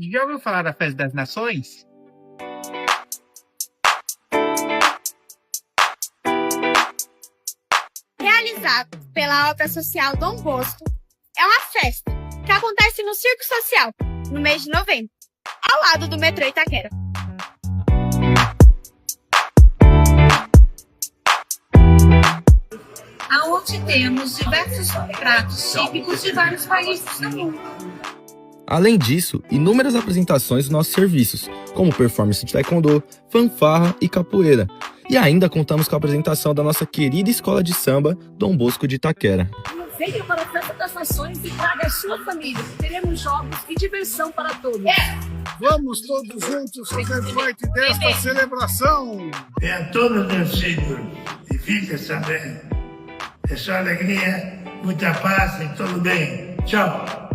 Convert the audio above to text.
Já ouviu falar da Festa das Nações? Realizado pela obra social Dom Bosco, é uma festa que acontece no Circo Social, no mês de novembro, ao lado do metrô Itaquera. Aonde temos diversos pratos típicos de vários países do mundo. Além disso, inúmeras apresentações dos nossos serviços, como performance de taekwondo, fanfarra e capoeira. E ainda contamos com a apresentação da nossa querida escola de samba, Dom Bosco de Itaquera. Venha para a Festa das Nações e traga a sua família. Teremos jogos e diversão para todos. Vamos todos juntos fazer parte desta celebração. Tenham todos meus filhos e filhas também. É só alegria, muita paz e tudo bem. Tchau.